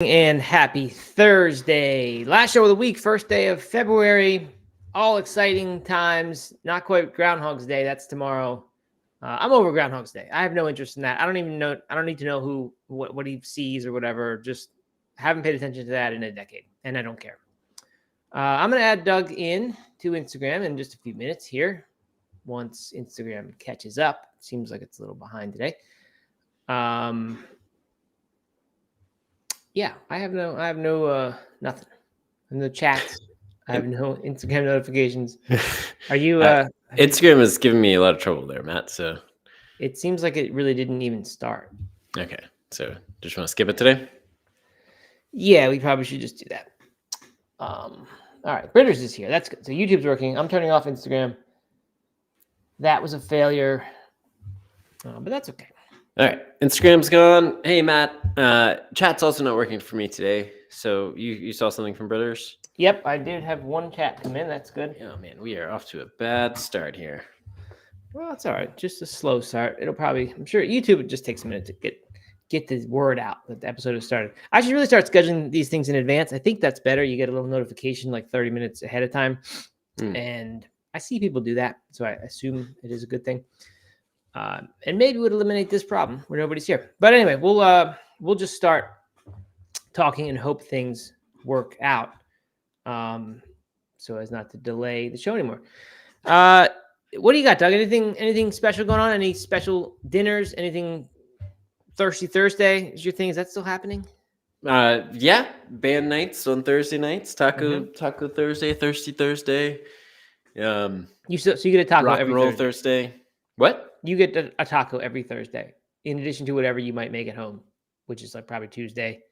And happy Thursday. Last show of the week, first day of February. All exciting times. Not quite Groundhog's Day. That's tomorrow. I'm over Groundhog's Day. I have no interest in that. I don't even know. I don't need to know what he sees or whatever. Just haven't paid attention to that in a decade, and I don't care. I'm going to add Doug in to Instagram in just a few minutes here. Once Instagram catches up. Seems like it's a little behind today. Yeah, I have no nothing. No chats. I have no Instagram notifications. Are you Instagram is giving me a lot of trouble there, Matt, so it seems like it really didn't even start. Okay. So just want to skip it today? Yeah, we probably should just do that. All right, Britters is here. That's good. So YouTube's working. I'm turning off Instagram. That was a failure. But that's okay. All right, Instagram's gone. Hey, Matt, chat's also not working for me today. So you saw something from Britters? Yep, I did have one chat come in. That's good. Oh, man, we are off to a bad start here. Well, it's all right. Just a slow start. It'll probably, I'm sure YouTube just takes a minute to get the word out that the episode has started. I should really start scheduling these things in advance. I think that's better. You get a little notification like 30 minutes ahead of time. And I see people do that. So I assume it is a good thing. And maybe would eliminate this problem where nobody's here. But anyway, we'll just start talking and hope things work out, so as not to delay the show anymore. What do you got, Doug? Anything special going on? Any special dinners? Anything? Thirsty Thursday is your thing? Is that still happening? Yeah, band nights on Thursday nights. Taco Thursday, Thirsty Thursday. So you get a taco rock every and roll Thursday. What? You get a taco every Thursday, in addition to whatever you might make at home, which is like probably Tuesday.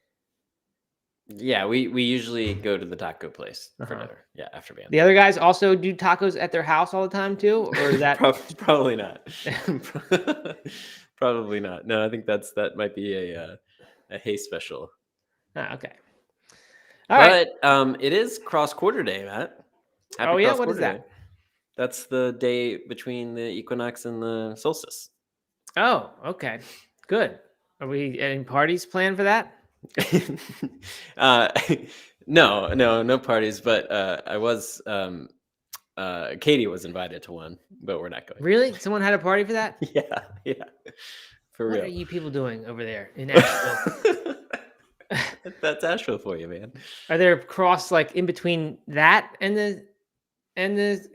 Yeah, we usually go to the taco place for dinner. Yeah, after band. The other guys also do tacos at their house all the time too, or is that probably not? Probably not. No, I think that might be a hay special. Okay. All right. It is cross quarter day, Matt. Happy what is that? Day. That's the day between the equinox and the solstice. Oh, okay. Good. Are we any parties planned for that? No parties, but I was Katie was invited to one, but we're not going. Really? Someone had a party for that? Yeah. For real. What are you people doing over there in Asheville? That's Asheville for you, man. Are there cross like in between that and the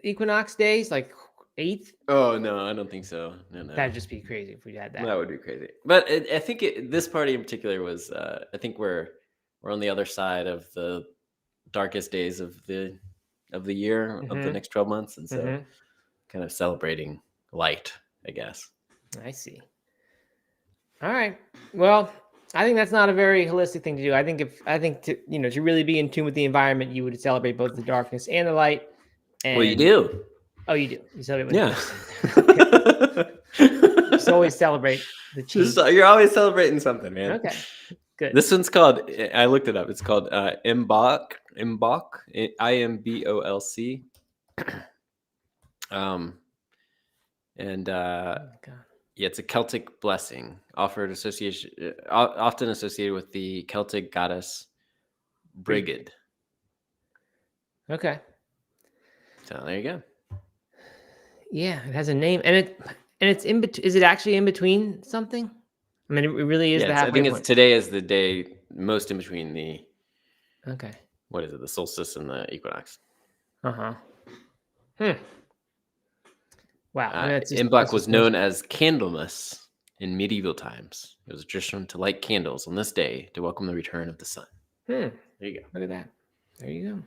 equinox days, like 8th? Oh no, I don't think so. No. That'd just be crazy if we had that. That would be crazy. But I think this party in particular was. I think we're on the other side of the darkest days of the year of the next 12 months, and so kind of celebrating light, I guess. I see. All right. Well, I think that's not a very holistic thing to do. I think to really be in tune with the environment, you would celebrate both the darkness and the light. And, well, you do. Oh, you do. You celebrate. Yeah. Just always celebrate the cheese. You're always celebrating something, man. Okay. Good. This one's called. I looked it up. It's called Imbolc. IMBOLC. Yeah, it's a Celtic blessing often associated with the Celtic goddess Brigid. Okay. So there you go. Yeah, it has a name, and it's in between. Is it actually in between something? I mean, it really is the halfway point. I think today is the day most in between the. Okay. What is it? The solstice and the equinox. Wow. Imbolc was known as Candlemas in medieval times. It was a tradition to light candles on this day to welcome the return of the sun. There you go. Look at that. There you go.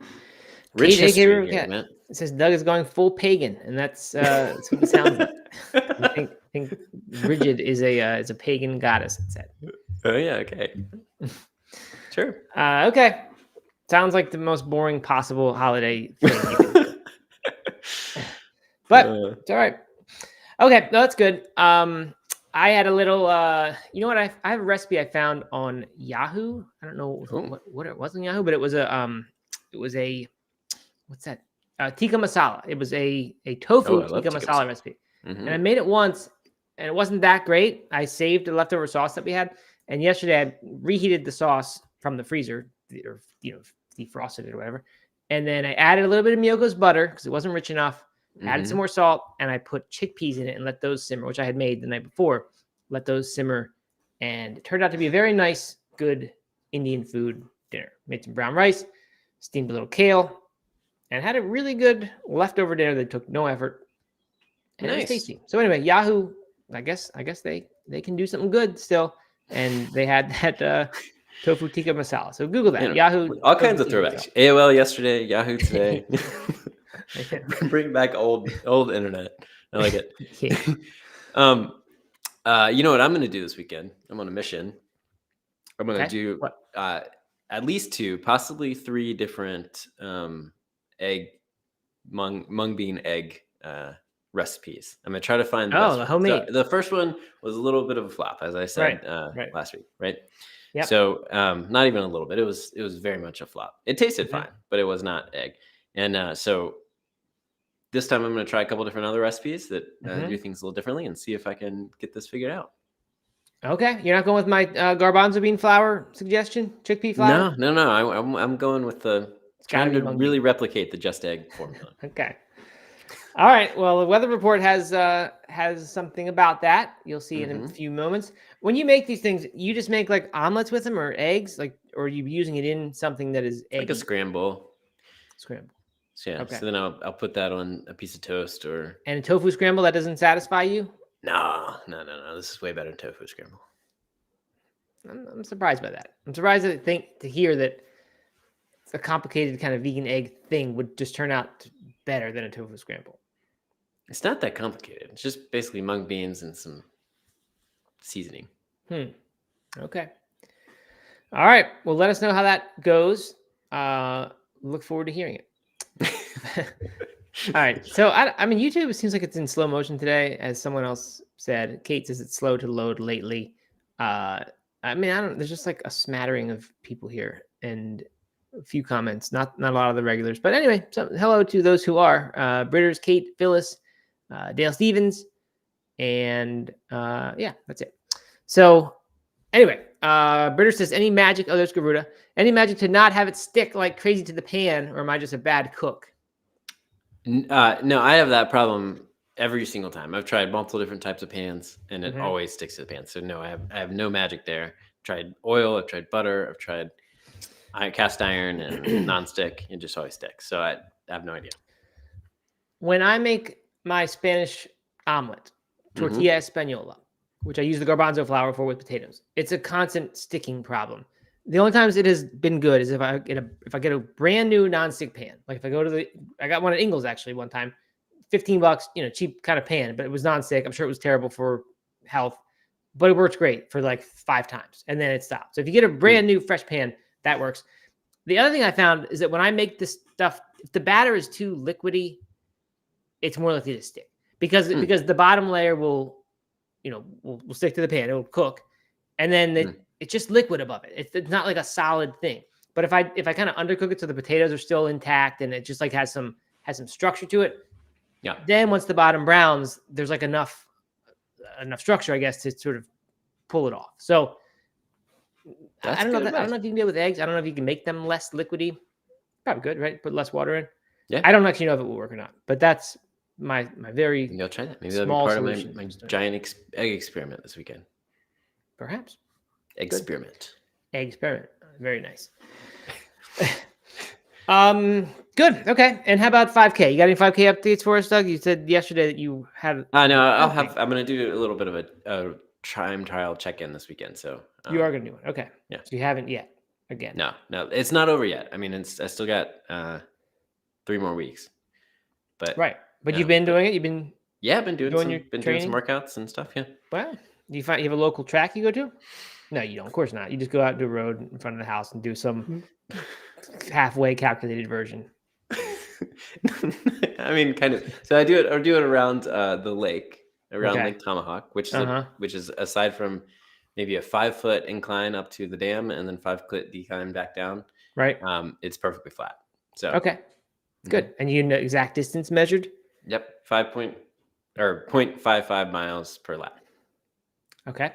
Rich history here, man. It says Doug is going full pagan, and that's what it sounds like. I think Brigid is a pagan goddess. It said. Oh yeah. Okay. Sure. Okay. Sounds like the most boring possible holiday thing you can do. But it's all right. Okay, no, that's good. I had a little, you know what? I have a recipe I found on Yahoo. I don't know what it was on Yahoo, but it was a what's that? Tikka masala. It was a tofu tikka masala recipe, and I made it once, and it wasn't that great. I saved the leftover sauce that we had, and yesterday I reheated the sauce from the freezer, or defrosted it or whatever. And then I added a little bit of Miyoko's butter because it wasn't rich enough. Added some more salt, and I put chickpeas in it and let those simmer, which I had made the night before. Let those simmer, and it turned out to be a very nice, good Indian food dinner. Made some brown rice, steamed a little kale, and had a really good leftover dinner that took no effort. And it was tasty. So anyway, Yahoo, I guess they can do something good still. And they had that tofu tikka masala. So Google that. Yahoo. All kinds of throwbacks. AOL yesterday, Yahoo today. Bring back old internet. I like it. You know what I'm going to do this weekend? I'm on a mission. I'm going to do at least 2, possibly 3 different egg mung bean egg recipes. I'm going to try to find the homemade. So the first one was a little bit of a flop, as I said last week, right? Yep. So not even a little bit. It was very much a flop. It tasted fine, but it was not egg. And so this time I'm going to try a couple different other recipes that do things a little differently and see if I can get this figured out. Okay, you're not going with my garbanzo bean flour suggestion, chickpea flour? No. I'm going with trying to really replicate the Just Egg formula. Okay. All right. Well, the weather report has something about that. You'll see in a few moments. When you make these things, you just make like omelets with them or eggs, or are you using it in something that is eggy? Like a scramble. So, yeah. Okay. So then I'll put that on a piece of toast or. And a tofu scramble, that doesn't satisfy you? No. This is way better than tofu scramble. I'm surprised by that. I'm surprised to hear that a complicated kind of vegan egg thing would just turn out better than a tofu scramble. It's not that complicated. It's just basically mung beans and some seasoning. Okay. All right. Well, let us know how that goes. Look forward to hearing it. All right. So, I mean, YouTube seems like it's in slow motion today, as someone else said. Kate says it's slow to load lately. I mean, there's just like a smattering of people here and a few comments, not a lot of the regulars. But anyway, so hello to those who are. Britters, Kate, Phyllis, Dale Stevens, and yeah, that's it. So anyway, Britter says, any magic, there's Garuda, any magic to not have it stick like crazy to the pan, or am I just a bad cook? No, I have that problem every single time. I've tried multiple different types of pans, and it always sticks to the pan. So no, I have no magic there. I've tried oil, I've tried butter, I've tried cast iron and nonstick. It just always sticks. So I have no idea. When I make my Spanish omelet, tortilla española, which I use the garbanzo flour for with potatoes, it's a constant sticking problem. The only times it has been good is if I get a brand new nonstick pan. Like if I go to I got one at Ingles actually one time, $15, cheap kind of pan, but it was nonstick. I'm sure it was terrible for health, but it works great for like 5 times, and then it stopped. So if you get a brand new fresh pan, that works. The other thing I found is that when I make this stuff, if the batter is too liquidy, it's more likely to stick because the bottom layer will stick to the pan. It will cook, and then it's just liquid above it. It's not like a solid thing. But if I kind of undercook it so the potatoes are still intact and it just like has some structure to it, then once the bottom browns, there's like enough structure, I guess, to sort of pull it off. So I don't know if you can do it with eggs. I don't know if you can make them less liquidy. Probably good, right? Put less water in. Yeah. I don't actually know if it will work or not, but that's my very. Maybe I'll try that. Maybe that'll be part of my giant egg experiment this weekend. Perhaps. Experiment. Very nice. Good. Okay. And how about 5K? You got any 5K updates for us, Doug? You said yesterday that you had. No, I'm going to do a little bit of a time trial check-in this weekend. So you are going to do it. Okay. Yeah. So you haven't yet. Again. No, it's not over yet. I mean, I still got 3 more weeks. But right. But you've been doing it. You've been. Yeah, I've been doing some workouts and stuff. Yeah. Well, do you have a local track you go to? No, you don't. Of course not. You just go out to a road in front of the house and do some halfway calculated version. I mean, kind of. So I do it around the lake, around Lake Tomahawk, which is aside from maybe a 5-foot incline up to the dam and then 5-foot decline back down. Right. It's perfectly flat. So okay, good. And you know exact distance measured? Yep, 0.55 miles per lap. Okay.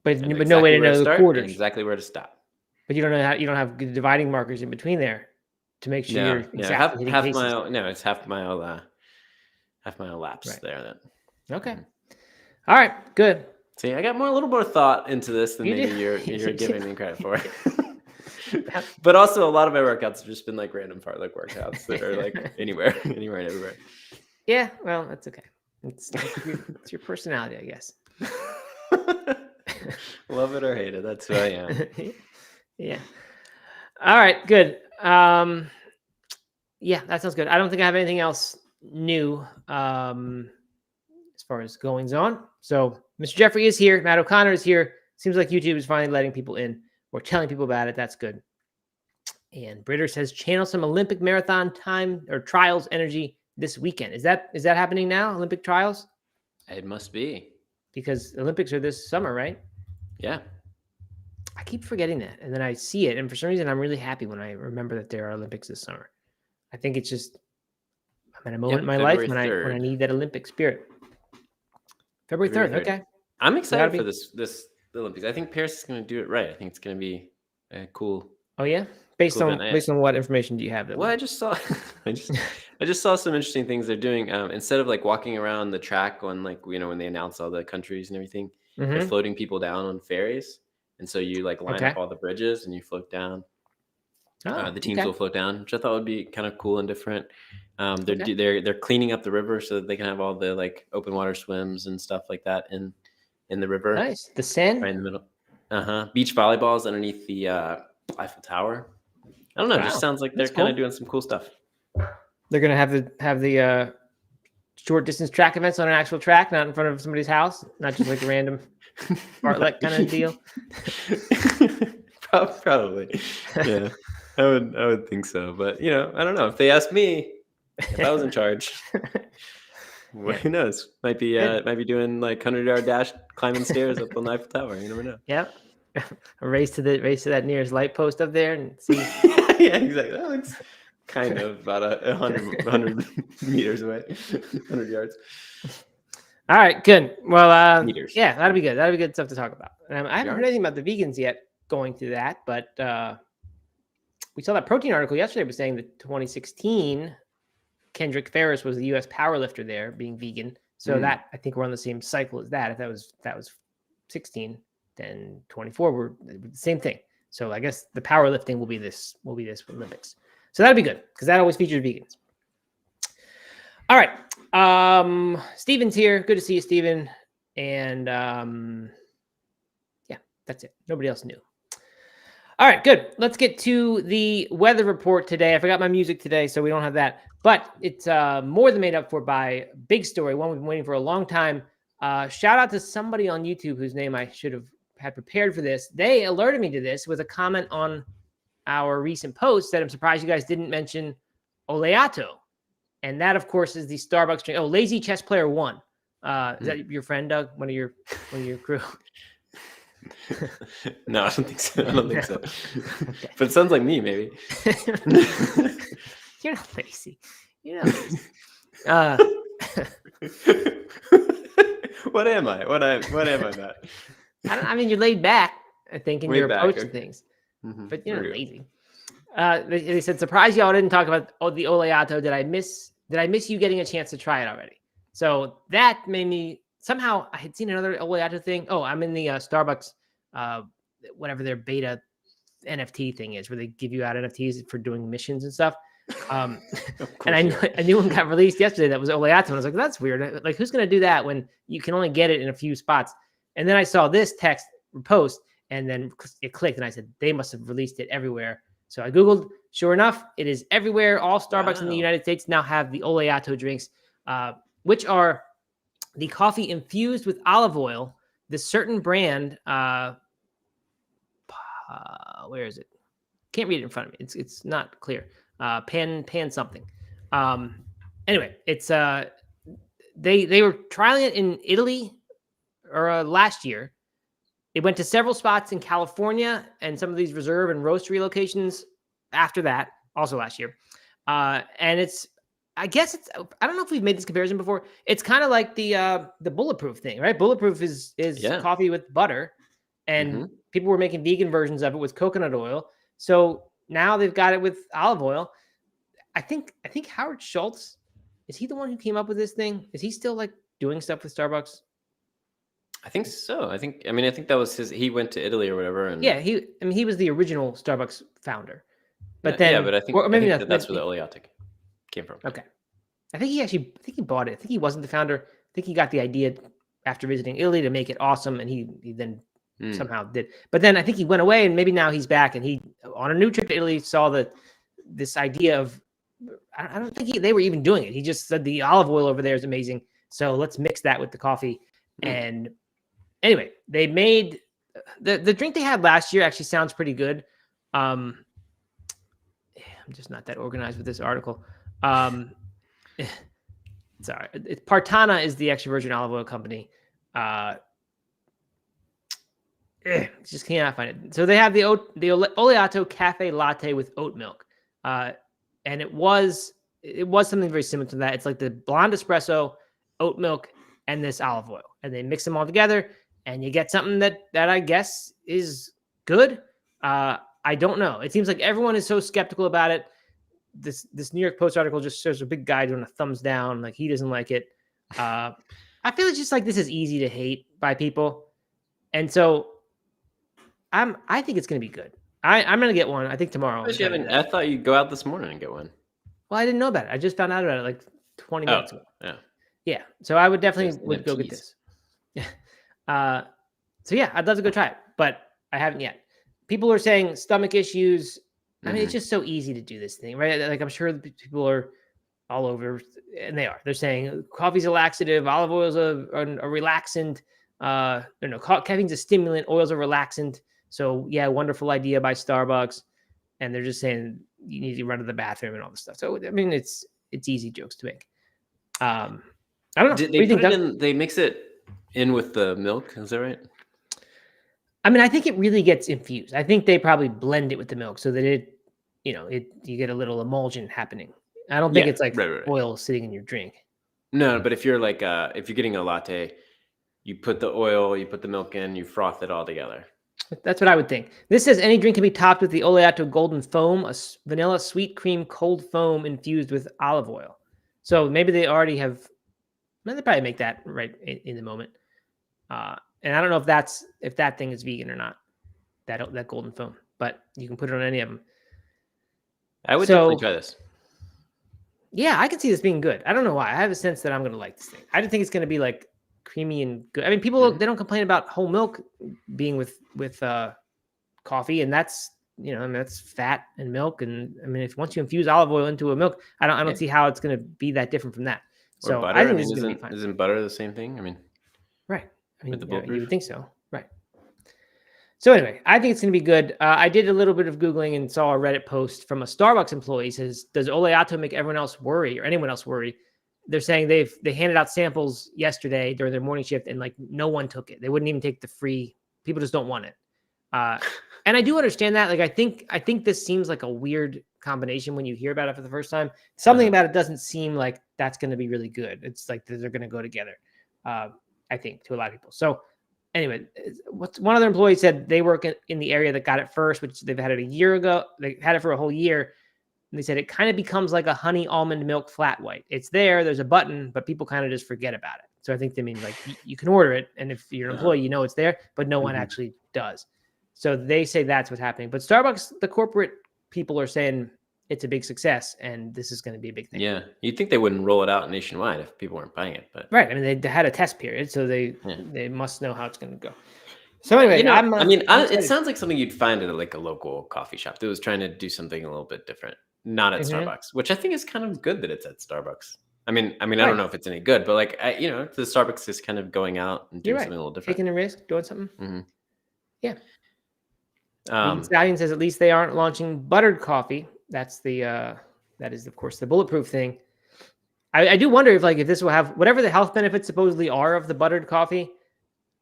But no way to know the quarters. Exactly where to stop. But you don't have good dividing markers in between there to make sure you're exactly hitting half paces. mile. No, it's half mile laps Right. there. Then. Okay. All right. Good. See, I got a little more thought into this than You maybe do. you're giving me credit for. But also, a lot of my workouts have just been like random fartlek workouts that are like anywhere and everywhere. Yeah. Well, that's okay. It's your personality, I guess. Love it or hate it, that's who I am. Yeah. All right. Good. Yeah, that sounds good. I don't think I have anything else new as far as goings on. So Mr. Jeffrey is here. Matt O'Connor is here. Seems like YouTube is finally letting people in or telling people about it. That's good. And Britter says channel some Olympic marathon time or trials energy this weekend. Is that happening now? Olympic trials? It must be. Because Olympics are this summer, right? Yeah. I keep forgetting that. And then I see it. And for some reason, I'm really happy when I remember that there are Olympics this summer. I think it's just I'm at a moment in my life when I need that Olympic spirit. February 3rd. Okay. I'm excited for this Olympics. I think Paris is going to do it right. I think it's going to be a cool. Oh yeah. Based on what information do you have? Well, I just saw I just saw some interesting things they're doing. Instead of like walking around the track on like when they announce all the countries and everything, they're floating people down on ferries, and so you like line up all the bridges and you float down. The teams will float down, which I thought would be kind of cool and different. They're cleaning up the river so that they can have all the like open water swims and stuff like that in the river. Nice. The sand right in the middle. Beach volleyballs underneath the Eiffel Tower. I don't know. It just sounds like they're kind of doing some cool stuff. They're gonna have the short distance track events on an actual track, not in front of somebody's house, not just like a random fartlek kind of deal. Probably, yeah. I would think so, but I don't know. If they asked me, if I was in charge, who knows? Might be doing like 100-yard dash, climbing stairs up on the Eiffel Tower. You never know. Yep. A race to that nearest light post up there and see. Yeah, exactly. That looks kind of about 100 meters away, 100 yards. All right, good. Well, meters. Yeah, that'll be good. That'll be good stuff to talk about. I haven't heard anything about the vegans yet going through that, but we saw that protein article yesterday was saying that 2016 Kendrick Ferris was the U.S. powerlifter there, being vegan. So that I think we're on the same cycle as that. If that was 16. Then 24 were the same thing. So I guess the powerlifting will be this Olympics. So that'll be good because that always features vegans. All right. Steven's here. Good to see you, Steven. And yeah, that's it. Nobody else knew. All right, good. Let's get to the weather report today. I forgot my music today, so we don't have that. But it's more than made up for by a big story, one we've been waiting for a long time. Shout out to somebody on YouTube whose name I should have had prepared for this. They alerted me to this with a comment on our recent post that I'm surprised you guys didn't mention Oleato. And that, of course, is the Starbucks drink. Oh, Lazy Chess Player 1. Is that your friend, Doug? One of your crew? No, I don't think so. Okay. But it sounds like me, maybe. You're not lazy. You're not lazy. What am I? What am I not? I mean, you're laid back, I think, in your approach to things. Mm-hmm. But you're not lazy. They said, surprise y'all didn't talk about the Oleato. Did I miss you getting a chance to try it already? So that made me somehow, I had seen another Oleato thing. Oh, I'm in the Starbucks, whatever their beta NFT thing is, where they give you out NFTs for doing missions and stuff. And I knew one got released yesterday that was Oleato. And I was like, that's weird. Like, who's going to do that when you can only get it in a few spots? And then I saw this text post and then it clicked and I said, they must have released it everywhere. So I Googled, sure enough, it is everywhere. All Starbucks in the United States now have the Oleato drinks, which are the coffee infused with olive oil. This certain brand, where is it? Can't read it in front of me. It's not clear. Pan something. Anyway, it's they were trialing it in Italy or last year. It went to several spots in California and some of these reserve and roastery locations after that, also last year. And I guess I don't know if we've made this comparison before. It's kind of like the Bulletproof thing, right? Bulletproof is coffee with butter. And people were making vegan versions of it with coconut oil. So now they've got it with olive oil. I think Howard Schultz, is he the one who came up with this thing? Is he still like doing stuff with Starbucks? I think so. I think that was he went to Italy or whatever. And yeah, he was the original Starbucks founder. But then, yeah, but I think, or maybe that's where the Oleato came from. Okay. I think he bought it. I think he wasn't the founder. I think he got the idea after visiting Italy to make it awesome, and he then somehow did. But then I think he went away, and maybe now he's back, and he, on a new trip to Italy, saw this idea of, I don't think they were even doing it. He just said the olive oil over there is amazing, so let's mix that with the coffee. And anyway, they made the drink they had last year actually sounds pretty good. I'm just not that organized with this article. Sorry, Partana is the extra virgin olive oil company. Just cannot find it. So they have the Oleato cafe latte with oat milk, and it was something very similar to that. It's like the blonde espresso, oat milk, and this olive oil, and they mix them all together, and you get something that I guess is good. I don't know. It seems like everyone is so skeptical about it. This New York Post article just shows a big guy doing a thumbs down, like he doesn't like it. I feel it's just like this is easy to hate by people, and so I think it's going to be good. I'm going to get one. I think tomorrow. I thought you'd go out this morning and get one. Well, I didn't know about it. I just found out about it like 20 minutes ago. Yeah. Yeah. So I would definitely go get this. Yeah. So yeah, I'd love to go try it, but I haven't yet. People are saying stomach issues. I mean, it's just so easy to do this thing, right? Like I'm sure people are all over, and they are. They're saying coffee's a laxative, olive oil's a relaxant. Caffeine's a stimulant, oil's a relaxant. So yeah, wonderful idea by Starbucks, and they're just saying you need to run to the bathroom and all this stuff. So I mean, it's easy jokes to make. I don't know. Did they put it in? They mix it in with the milk. Is that right? I mean, I think it really gets infused. I think they probably blend it with the milk so that you get a little emulsion happening. I don't think it's like oil sitting in your drink. No, but if you're like if you're getting a latte, you put the oil, you put the milk in, you froth it all together. That's what I would think. This says any drink can be topped with the Oleato Golden Foam, a vanilla sweet cream cold foam infused with olive oil. So maybe they already have. They probably make that right in the moment. And I don't know if that thing is vegan or not. That golden foam, but you can put it on any of them. I would definitely try this. Yeah, I can see this being good. I don't know why. I have a sense that I'm going to like this thing. I don't think it's going to be like creamy and good. I mean, people they don't complain about whole milk being with coffee, and that's that's fat and milk. And I mean, if once you infuse olive oil into a milk, I don't see how it's going to be that different from that. So butter. I think this is going to be fine. Isn't butter the same thing? I mean, right. I mean, you would think so, right? So anyway, I think it's going to be good. I did a little bit of Googling and saw a Reddit post from a Starbucks employee says, "Does Oleato make everyone else worry or anyone else worry?" They're saying they handed out samples yesterday during their morning shift and like no one took it. They wouldn't even take the free. People just don't want it. And I do understand that. Like I think this seems like a weird combination when you hear about it for the first time. Something about it doesn't seem like that's going to be really good. It's like they're going to go together. I think to a lot of people. So anyway, one other employee said they work in the area that got it first, which they've had it a year ago. They had it for a whole year. And they said it kind of becomes like a honey almond milk flat white. It's there's a button, but people kind of just forget about it. So I think they mean like you can order it. And if you're an employee, it's there, but no one actually does. So they say that's what's happening. But Starbucks, the corporate people are saying it's a big success and this is going to be a big thing. Yeah. You'd think they wouldn't roll it out nationwide if people weren't buying it. But right. I mean, they had a test period, so they must know how it's going to go. So anyway, it sounds like something you'd find at like a local coffee shop that was trying to do something a little bit different, not at Starbucks, which I think is kind of good that it's at Starbucks. I mean, I don't know if it's any good, but like, the Starbucks is kind of going out and doing something a little different. Taking a risk, doing something. Mm-hmm. Yeah. Stallion says at least they aren't launching buttered coffee. That's that is of course the bulletproof thing. I do wonder if this will have whatever the health benefits supposedly are of the buttered coffee,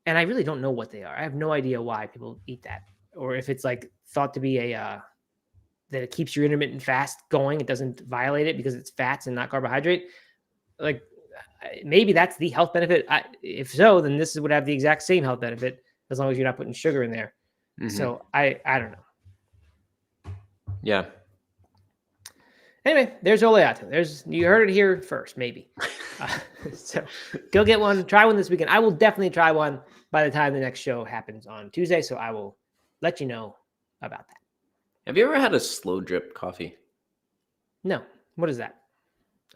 and I really don't know what they are. I have no idea why people eat that, or if it's like thought to be that it keeps your intermittent fast going. It doesn't violate it because it's fats and not carbohydrate. Like maybe that's the health benefit. If so, then this would have the exact same health benefit as long as you're not putting sugar in there. So I don't know. Yeah. Anyway, there's Oleato. You heard it here first, maybe. So go get one. Try one this weekend. I will definitely try one by the time the next show happens on Tuesday. So I will let you know about that. Have you ever had a slow drip coffee? No. What is that?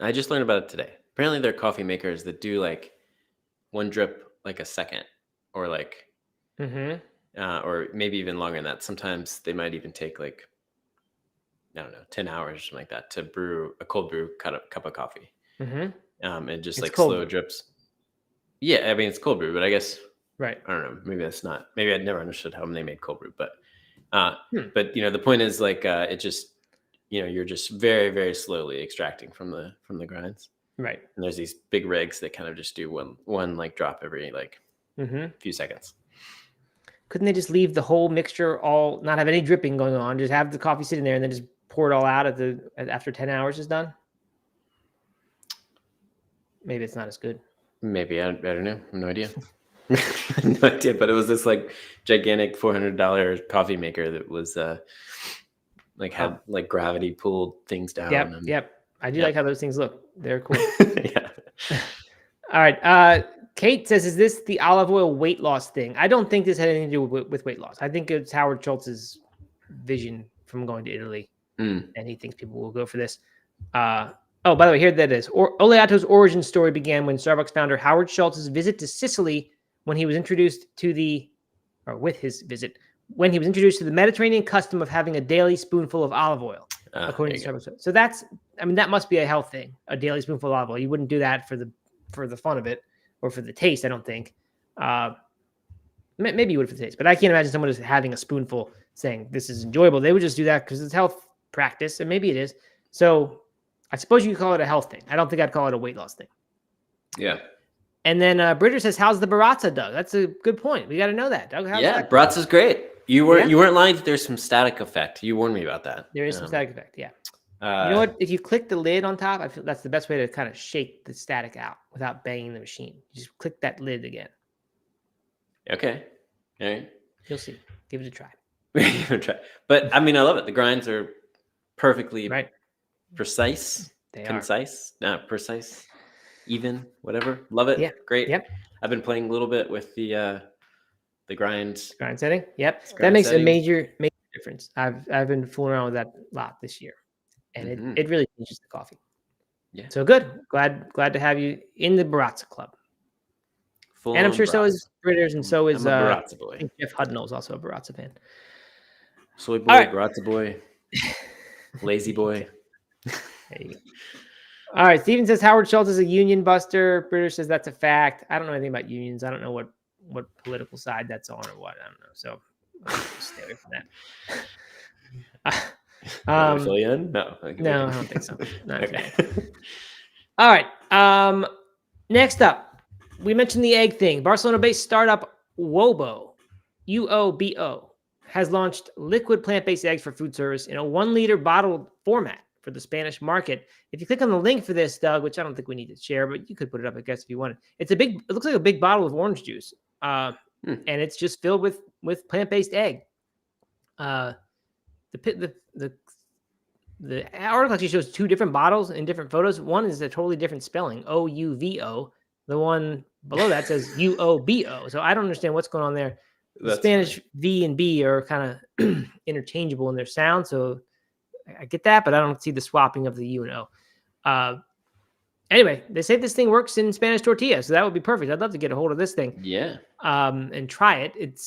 I just learned about it today. Apparently, there are coffee makers that do like one drip like a second, or like, or maybe even longer than that. Sometimes they might even take like, I don't know, 10 hours or something like that to brew a cold brew cup of coffee. And just like slow drips. Yeah, I mean, it's cold brew, but I guess, right. I don't know. Maybe that's not, maybe I'd never understood how they made cold brew, but the point is like, it just, you're just very, very slowly extracting from the grinds. Right. And there's these big rigs that kind of just do one like drop every like few seconds. Couldn't they just leave the whole mixture not have any dripping going on, just have the coffee sitting there and then just pour it all out after 10 hours is done? Maybe it's not as good. Maybe. I don't know. I have no idea. No idea, but it was this like gigantic $400 coffee maker that was had like gravity pulled things down. Yep. I do like how those things look. They're cool. Yeah. All right. Kate says, is this the olive oil weight loss thing? I don't think this had anything to do with weight loss. I think it's Howard Schultz's vision from going to Italy. And he thinks people will go for this. By the way, here that is. Oleato's origin story began when Starbucks founder Howard Schultz's visit to Sicily when he was introduced to the Mediterranean custom of having a daily spoonful of olive oil, according to Starbucks. So that must be a health thing, a daily spoonful of olive oil. You wouldn't do that for the fun of it or for the taste, I don't think. Maybe you would for the taste, but I can't imagine someone just having a spoonful saying this is enjoyable. They would just do that because it's health practice, and maybe it is. So I suppose you could call it a health thing. I don't think I'd call it a weight loss thing. Yeah. And then Bridger says, how's the barazza, Doug? That's a good point. We got to know that, Doug. Barazza's great. You weren't lying that there's some static effect. You warned me about that. There is some static effect, yeah. You know what? If you click the lid on top, I feel that's the best way to kind of shake the static out without banging the machine. You just click that lid again. Okay. All right. You'll see. Give it a try. Give it a try. But I mean, I love it. The grinds are perfectly precise. Concise. Precise. Even. Whatever. Love it. Yeah. Great. Yep. I've been playing a little bit with the grind setting. Yep. That makes a major difference. I've been fooling around with that a lot this year. And it really changes the coffee. Yeah. So good. Glad to have you in the Barazza Club. And I'm sure so is Britters, and so is Barazza boy. I think Jeff Hudnall is also a Barazza fan. Soy boy, Barazza boy, lazy boy. There you go. All right. Steven says Howard Schultz is a union buster. Britter says that's a fact. I don't know anything about unions. I don't know what political side that's on or what. I don't know. So I'll stay away from that. Fill you in? No, I don't think so. Okay. All right. Next up, we mentioned the egg thing. Barcelona-based startup Uobo, UOBO, has launched liquid plant-based eggs for food service in a 1-liter bottled format for the Spanish market. If you click on the link for this, Doug, which I don't think we need to share, but you could put it up, I guess, if you wanted. It looks like a big bottle of orange juice, and it's just filled with plant-based egg. The article actually shows 2 different bottles in different photos. One is a totally different spelling, OUVO. The one below that says UOBO. So I don't understand what's going on there. The Spanish funny. V and B are kind of interchangeable in their sound, so I get that, but I don't see the swapping of the U and O. Anyway, they say this thing works in Spanish tortilla, so that would be perfect. I'd love to get a hold of this thing. Yeah. And try it. It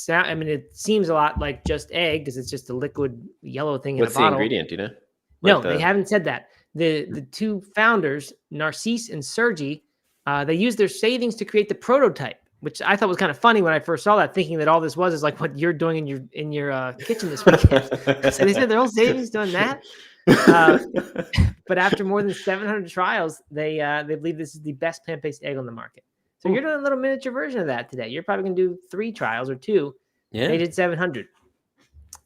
seems a lot like just egg because it's just a liquid yellow thing in a bottle. What's the ingredient, do you know? No, they haven't said that. The 2 founders, Narcisse and Sergi, they used their savings to create the prototype, which I thought was kind of funny when I first saw that, thinking that all this is like what you're doing in your kitchen this weekend. So they said their whole savings doing that. But after more than 700 trials, they believe this is the best plant-based egg on the market. So you're doing a little miniature version of that today. You're probably going to do 3 trials or 2. Yeah. They did 700.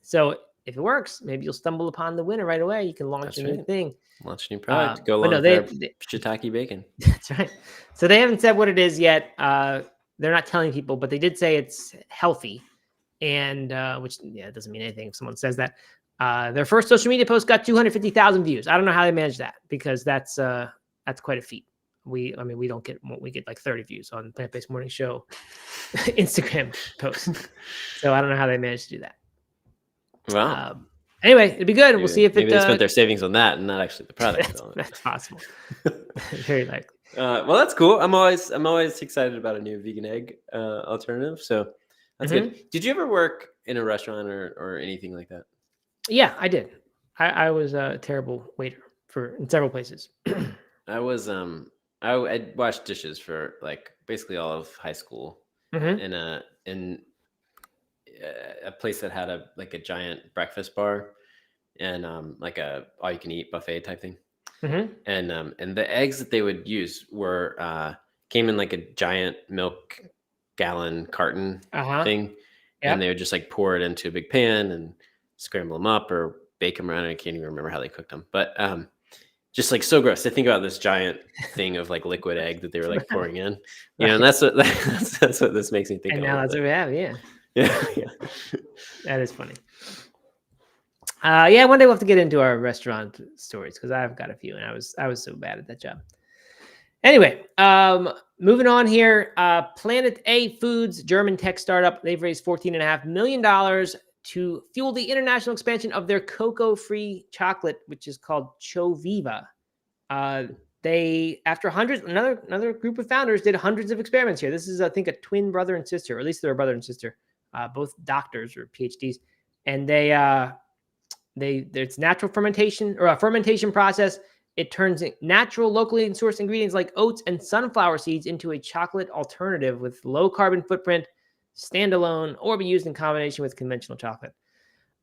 So if it works, maybe you'll stumble upon the winner right away. You can launch a new thing. Launch a new product. Go along with shiitake bacon. That's right. So they haven't said what it is yet. They're not telling people, but they did say it's healthy. and which it doesn't mean anything if someone says that. Their first social media post got 250,000 views. I don't know how they managed that, because that's quite a feat. We get like 30 views on Plant Based Morning Show Instagram posts. So I don't know how they managed to do that. Wow. Anyway, it'd be good. We'll see if maybe they spent their savings on that and not actually the product. That's possible. Very likely. Well, that's cool. I'm always excited about a new vegan egg alternative. So that's good. Did you ever work in a restaurant or anything like that? Yeah, I did. I was a terrible waiter in several places. I was I washed dishes for like basically all of high school in a place that had a giant breakfast bar and like a all you can eat buffet type thing. And the eggs that they would use came in like a giant milk gallon carton thing, and they would just like pour it into a big pan and scramble them up or bake them around. I can't even remember how they cooked them, but just like so gross to think about this giant thing of like liquid egg that they were like pouring in, and that's what this makes me think. And now that's what we have, yeah. That is funny. One day we'll have to get into our restaurant stories, because I've got a few, and I was so bad at that job. Anyway, moving on here. Planet A Foods, German tech startup, they've raised $14.5 million to fuel the international expansion of their cocoa-free chocolate, which is called ChoViva. They, after hundreds, another group of founders did hundreds of experiments here. This is, I think, a twin brother and sister, or at least they're a brother and sister, both doctors or PhDs, and it's natural fermentation, or a fermentation process. It turns natural, locally sourced ingredients like oats and sunflower seeds into a chocolate alternative with low carbon footprint, standalone, or be used in combination with conventional chocolate.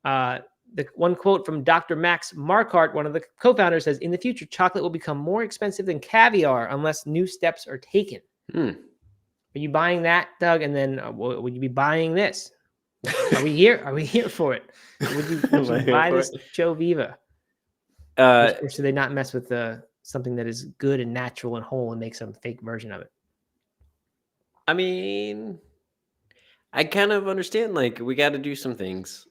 The one quote from Dr. Max Marquardt, one of the co-founders, says, "In the future, chocolate will become more expensive than caviar unless new steps are taken." Are you buying that, Doug? And then would you be buying this? Are we here? Are we here for it? Would you buy this ChoViva? Or should they not mess with something that is good and natural and whole and make some fake version of it? I mean, I kind of understand. Like, we got to do some things.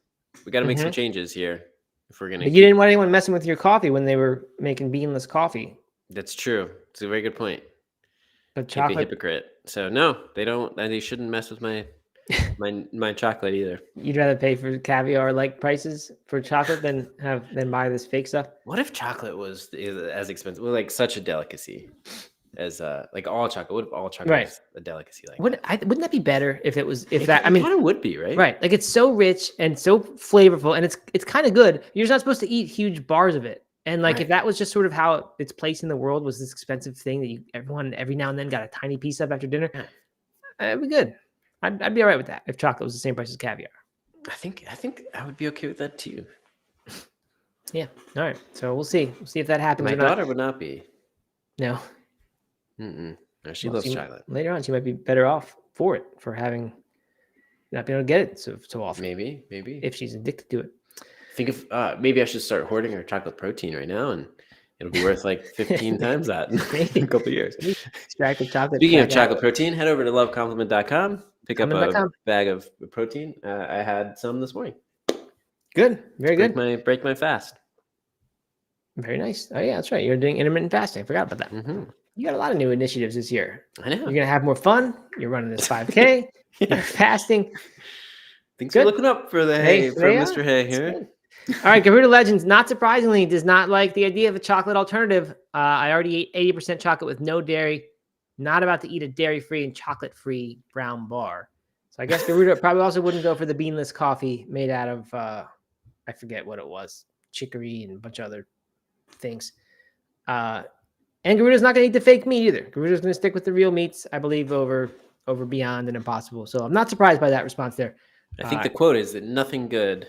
We got to make some changes here if we're gonna. But you didn't want anyone messing with your coffee when they were making beanless coffee. That's true. It's a very good point. But chocolate, can't be a hypocrite. So no, they don't. They shouldn't mess with my chocolate either. You'd rather pay for caviar-like prices for chocolate than buy this fake stuff? What if chocolate was as expensive? Well, like such a delicacy as like all chocolate. What if all chocolate was a delicacy like that? Wouldn't that be better if it was it kind of would be, right? Right. Like, it's so rich and so flavorful, and it's kind of good. You're just not supposed to eat huge bars of it. And like, if that was just sort of how its place in the world was, this expensive thing that everyone every now and then got a tiny piece of after dinner, it'd be good. I'd be all right with that if chocolate was the same price as caviar. I think I would be okay with that too. Yeah. All right. So we'll see. We'll see if that happens. My daughter would not be. No. No, she loves chocolate. Later on, she might be better off for not being able to get it so often. Maybe if she's addicted to it. Think of maybe I should start hoarding her chocolate protein right now, and it'll be worth like 15 times that in a couple of years. Extracted chocolate. Speaking of chocolate protein, head over to lovecompliment.com. Pick up a bag of protein. I had some this morning. Good. Very good. Break my fast. Very nice. Oh, yeah, that's right. You're doing intermittent fasting. I forgot about that. You got a lot of new initiatives this year. I know. You're going to have more fun. You're running this 5K. You're fasting. Things are looking up for Mr. Hay here. All right, Garuda Legends, not surprisingly, does not like the idea of a chocolate alternative. I already ate 80% chocolate with no dairy. Not about to eat a dairy-free and chocolate-free brown bar. So I guess Garuda probably also wouldn't go for the beanless coffee made out of, I forget what it was, chicory and a bunch of other things. And Garuda's not going to eat the fake meat either. Garuda's going to stick with the real meats, I believe, over Beyond and Impossible. So I'm not surprised by that response there. I think the quote is that nothing good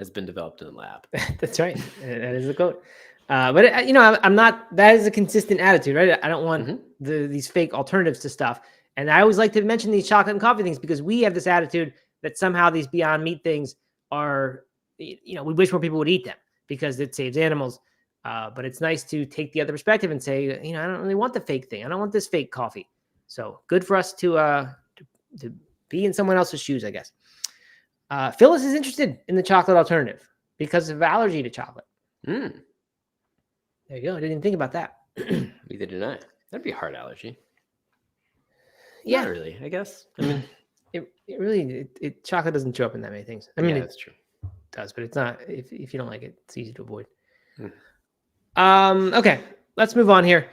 has been developed in the lab. That's right. That is the quote. But I'm not. That is a consistent attitude, right? I don't want these fake alternatives to stuff. And I always like to mention these chocolate and coffee things because we have this attitude that somehow these Beyond Meat things are, we wish more people would eat them because it saves animals. But it's nice to take the other perspective and say, I don't really want the fake thing. I don't want this fake coffee. So good for us to be in someone else's shoes, I guess. Phyllis is interested in the chocolate alternative because of allergy to chocolate. Mm. There you go. I didn't even think about that. Neither did I. That'd be a hard allergy. Yeah. Not really, I guess. I mean, it really chocolate doesn't show up in that many things. I mean, yeah, that's true. It does, but it's not. If you don't like it, it's easy to avoid. Mm. Okay, let's move on here.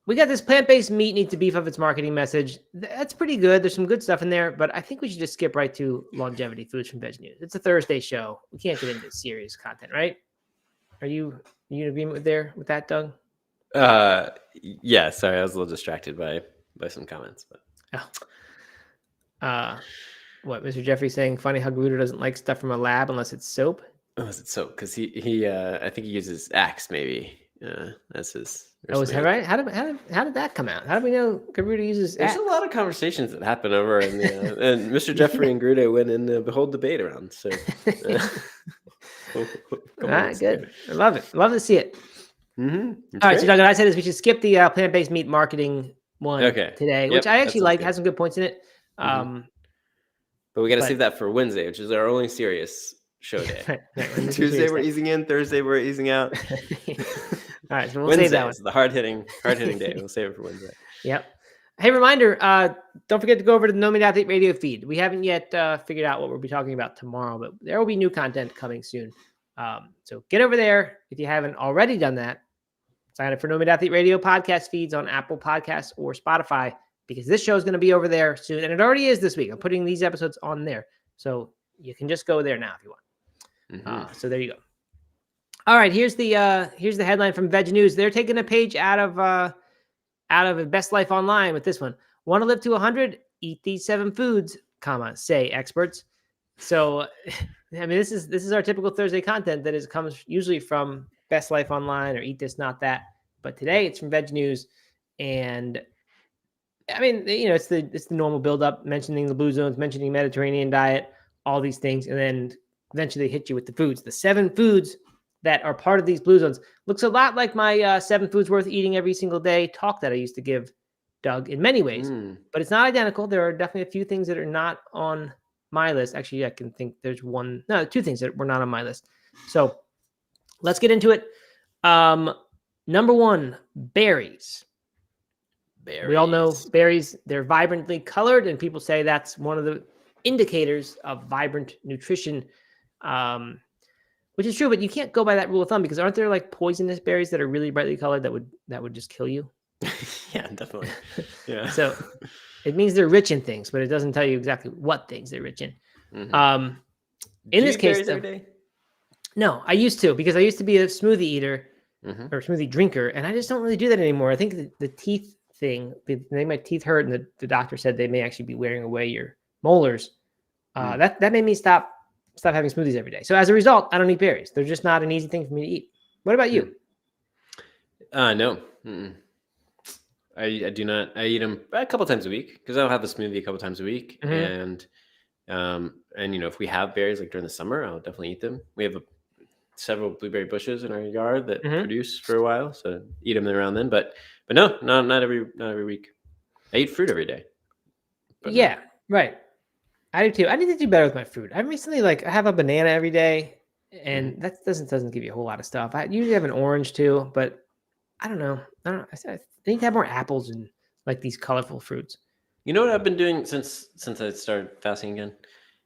We got this plant-based meat needs to beef up its marketing message. That's pretty good. There's some good stuff in there, but I think we should just skip right to longevity foods from Veg News. It's a Thursday show. We can't get into serious content, right? Are you in agreement with that, Doug? Yeah. Sorry, I was a little distracted by some comments, but what Mr. Jeffrey saying? Funny how Gruder doesn't like stuff from a lab unless it's soap. Unless it's soap, because he I think he uses Axe maybe. That's his. Oh, is that right? How did that come out? How do we know Gruder uses There's Axe? a lot of conversations that happen over in the and Mr. Jeffrey and Grude went in the whole debate around. So all right, good. I love it. Love to see it. Mm-hmm. All right, so Doug, and I said is we should skip the plant-based meat marketing one today, which I actually like. Has some good points in it. But we got to save that for Wednesday, which is our only serious show day. Right, Tuesday we're easing in. Thursday we're easing out. All right, so we'll Wednesday, save that one. is the hard hitting day. We'll save it for Wednesday. Yep. Hey, reminder, don't forget to go over to the No Meat Athlete radio feed. We haven't yet figured out what we'll be talking about tomorrow, but there will be new content coming soon. So get over there if you haven't already done that. Sign up for No Meat Athlete radio podcast feeds on Apple Podcasts or Spotify, because this show is going to be over there soon. And it already is this week. I'm putting these episodes on there. So you can just go there now if you want. So there you go. All right, here's the headline from Veg News. They're taking a page out of Best Life Online with this one. Want to live to 100? Eat these 7 foods, say experts. So, I mean, this is our typical Thursday content that comes usually from Best Life Online or Eat This, Not That. But today it's from Veg News, and I mean, it's the normal build-up, mentioning the blue zones, mentioning Mediterranean diet, all these things, and then eventually they hit you with the foods. The 7 foods that are part of these blue zones. Looks a lot like my 7 foods worth eating every single day talk that I used to give Doug in many ways, but it's not identical. There are definitely a few things that are not on my list. Actually, I can think there's 2 things that were not on my list. So let's get into it. Number 1, berries. We all know berries, they're vibrantly colored, and people say that's one of the indicators of vibrant nutrition, which is true, but you can't go by that rule of thumb, because aren't there like poisonous berries that are really brightly colored that would just kill you? Yeah, definitely. Yeah. So it means they're rich in things, but it doesn't tell you exactly what things they're rich in. In this case, every day? No, I used to, because I used to be a smoothie eater or smoothie drinker, and I just don't really do that anymore. I think the teeth thing, they make my teeth hurt, and the doctor said they may actually be wearing away your molars. That made me stop having smoothies every day. So as a result, I don't eat berries. They're just not an easy thing for me to eat. What about you? No. I do not. I eat them a couple times a week, because I'll have a smoothie a couple times a week. And if we have berries like during the summer, I'll definitely eat them. We have several blueberry bushes in our yard that produce for a while, so eat them around then. But no, not every week. I eat fruit every day. Yeah, right. I do too. I need to do better with my fruit. I'm recently I have a banana every day, and that doesn't give you a whole lot of stuff. I usually have an orange too, but I don't know. I need to have more apples and like these colorful fruits. You know what I've been doing since I started fasting again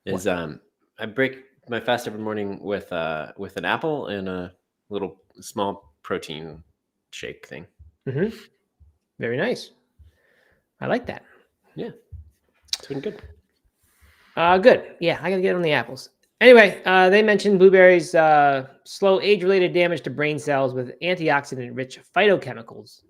is I break my fast every morning with an apple and a little small protein shake thing. Very nice. I like that. Yeah, it's been good. Good. Yeah, I gotta get on the apples. Anyway, they mentioned blueberries slow age-related damage to brain cells with antioxidant-rich phytochemicals.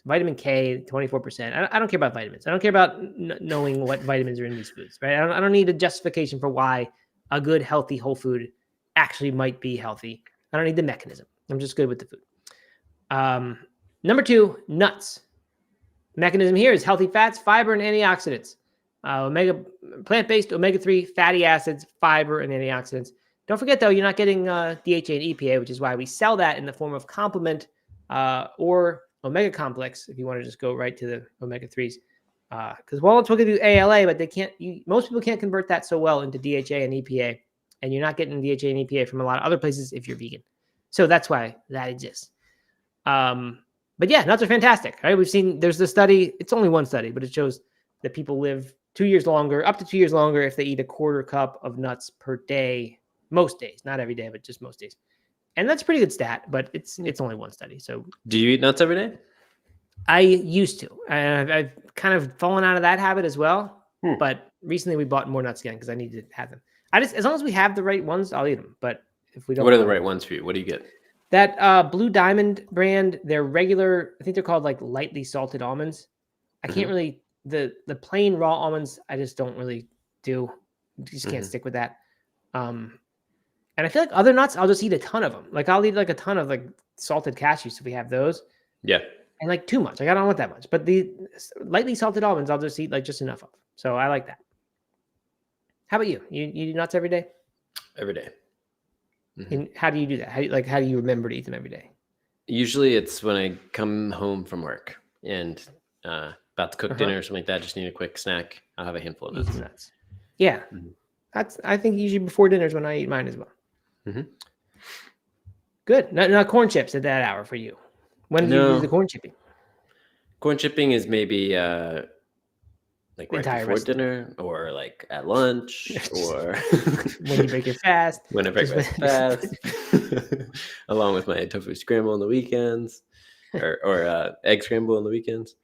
Vitamin K, 24%. I don't care about vitamins. I don't care about knowing what vitamins are in these foods, right? I don't need a justification for why a good, healthy whole food actually might be healthy. I don't need the mechanism. I'm just good with the food. Number 2, nuts. Mechanism here is healthy fats, fiber, and antioxidants. Plant-based omega-3 fatty acids, fiber, and antioxidants. Don't forget, though, you're not getting DHA and EPA, which is why we sell that in the form of complement or omega complex, if you want to just go right to the omega-3s. Because walnuts will give you ALA, but most people can't convert that so well into DHA and EPA, and you're not getting DHA and EPA from a lot of other places if you're vegan. So that's why that exists. But yeah, nuts are fantastic, right? There's the study. It's only one study, but it shows that people live 2 years longer, up to 2 years longer, if they eat a quarter cup of nuts per day, most days, not every day, but just most days. And that's a pretty good stat, but it's only one study. So do you eat nuts every day? I used to. I've kind of fallen out of that habit as well. But recently we bought more nuts again because I need to have them. As long as we have the right ones, I'll eat them. But if we don't, what are the right ones for you? What do you get? That Blue Diamond brand, they're regular. I think they're called like lightly salted almonds. I can't really the plain raw almonds. I just don't really do. Just can't stick with that. And I feel like other nuts, I'll just eat a ton of them. Like I'll eat like a ton of like salted cashews if we have those. Yeah. And like too much. Like I don't want that much. But the lightly salted almonds, I'll just eat like just enough of. So I like that. How about you? You do nuts every day? Every day. And how do you do that? How do you remember to eat them every day? Usually it's when I come home from work and about to cook dinner or something like that. Just need a quick snack. I'll have a handful of nuts. Yeah. I think usually before dinner is when I eat mine as well. Good. Not corn chips at that hour for you. When do you do the corn chipping? Corn chipping is maybe like right before dinner or like at lunch or when you break your fast. When I break my fast. Along with my tofu scramble on the weekends or egg scramble on the weekends.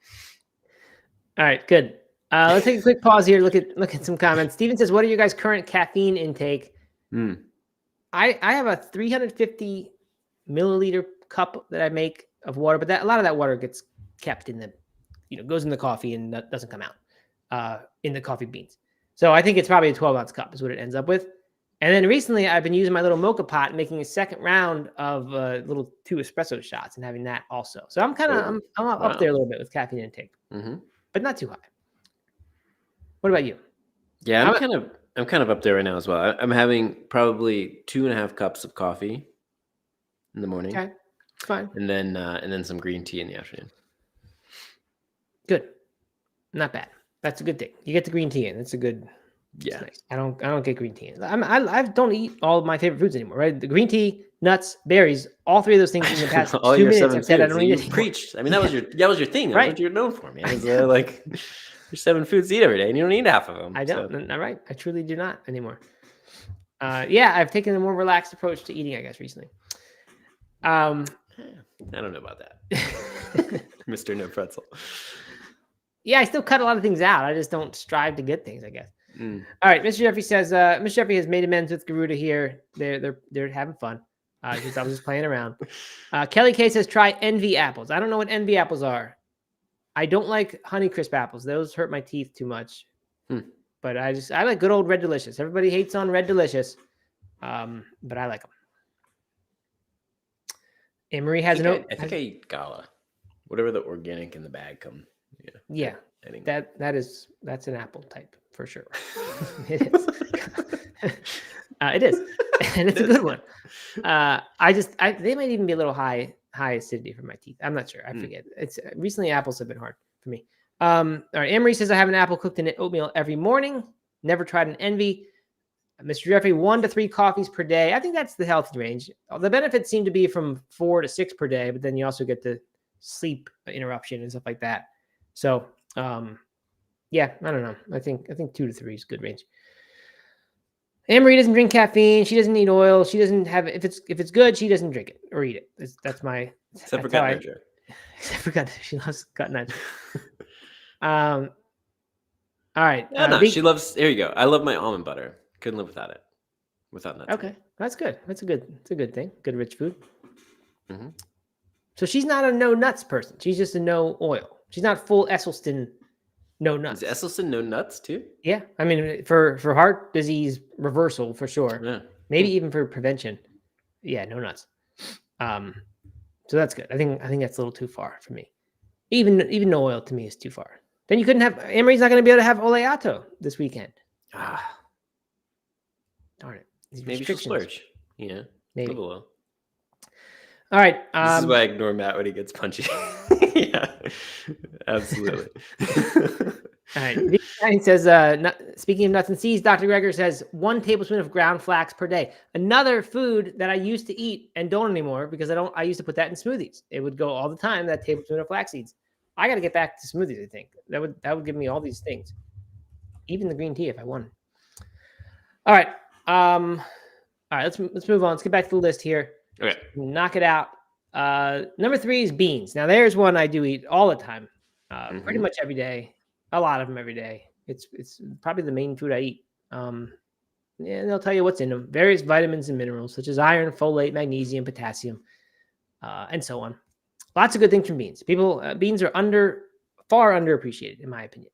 All right, good. Let's take a quick pause here. Look at some comments. Steven says, what are your guys' current caffeine intake? I have a 350 milliliter cup that I make of water, but a lot of that water gets kept in goes in the coffee and that doesn't come out in the coffee beans. So I think it's probably a 12-ounce cup is what it ends up with. And then recently I've been using my little mocha pot and making a second round of little 2 espresso shots and having that also. So I'm I'm up there a little bit with caffeine intake, but not too high. What about you? Yeah, I'm kind of up there right now as well. I'm having probably 2.5 cups of coffee in the morning. Okay, fine. And then some green tea in the afternoon. Good, not bad. That's a good thing. You get the green tea in. It's a good. Yeah, nice. I don't get green tea in. I don't eat all of my favorite foods anymore. Right, the green tea, nuts, berries, all 3 of those things in the past all 2 your minutes. 7 I've said I don't eat it. You preached. I mean, that was your thing. That's what you're known for, man. It's like your 7 foods to eat every day, and you don't eat half of them. I don't. So. All right, I truly do not anymore. Yeah, I've taken a more relaxed approach to eating, I guess, recently. I don't know about that, Mr. No Pretzel. Yeah, I still cut a lot of things out. I just don't strive to get things, I guess. All right, Mr. Jeffrey says, Mr. Jeffrey has made amends with Garuda here. They're having fun. I was just playing around. Kelly K says, try Envy apples. I don't know what Envy apples are. I don't like Honeycrisp apples. Those hurt my teeth too much. But I like good old Red Delicious. Everybody hates on Red Delicious, but I like them. Anne-Marie has I think I eat Gala. Whatever the organic in the bag come. Yeah. I think that's an apple type for sure. It is. It is. And it's a good one. They might even be a little high acidity for my teeth. I'm not sure. I forget. It's recently apples have been hard for me. All right. Anne-Marie says I have an apple cooked in oatmeal every morning. Never tried an Envy. Mr. Jeffrey, 1 to 3 coffees per day. I think that's the healthy range. The benefits seem to be from 4 to 6 per day, but then you also get the sleep interruption and stuff like that. So, yeah, I don't know. I think 2 to 3 is good range. Anne-Marie doesn't drink caffeine. She doesn't eat oil. She doesn't have if it's good, she doesn't drink it or eat it. That's my except for gut nudger. Except for gut, she loves gut nudger. All right. She loves. Here you go. I love my almond butter. Couldn't live without it. Without nuts. Okay, that's good. It's a good thing. Good rich food. So she's not a no nuts person. She's just a no oil. She's not full Esselstyn. No nuts. Is Esselstyn no nuts too? Yeah, I mean for heart disease reversal for sure. Yeah. Maybe even for prevention. Yeah, no nuts. So that's good. I think that's a little too far for me. Even no oil to me is too far. Then you couldn't have. Anne-Marie's not going to be able to have Oleato this weekend. Darn it. Maybe she'll splurge. Maybe. All right. This is why I ignore Matt when he gets punchy. Yeah, absolutely. All right. He says, speaking of nuts and seeds, Dr. Greger says 1 tablespoon of ground flax per day. Another food that I used to eat and don't anymore because I used to put that in smoothies. It would go all the time, that tablespoon of flax seeds. I got to get back to smoothies, I think. That would give me all these things. Even the green tea if I won. All right. All right, let's move on. Let's get back to the list here. Okay. Knock it out. Number 3 is beans. Now, there's one I do eat all the time. Pretty much every day. A lot of them every day. It's probably the main food I eat. Yeah, they'll tell you what's in them. Various vitamins and minerals, such as iron, folate, magnesium, potassium, and so on. Lots of good things from beans. Beans are far underappreciated, in my opinion.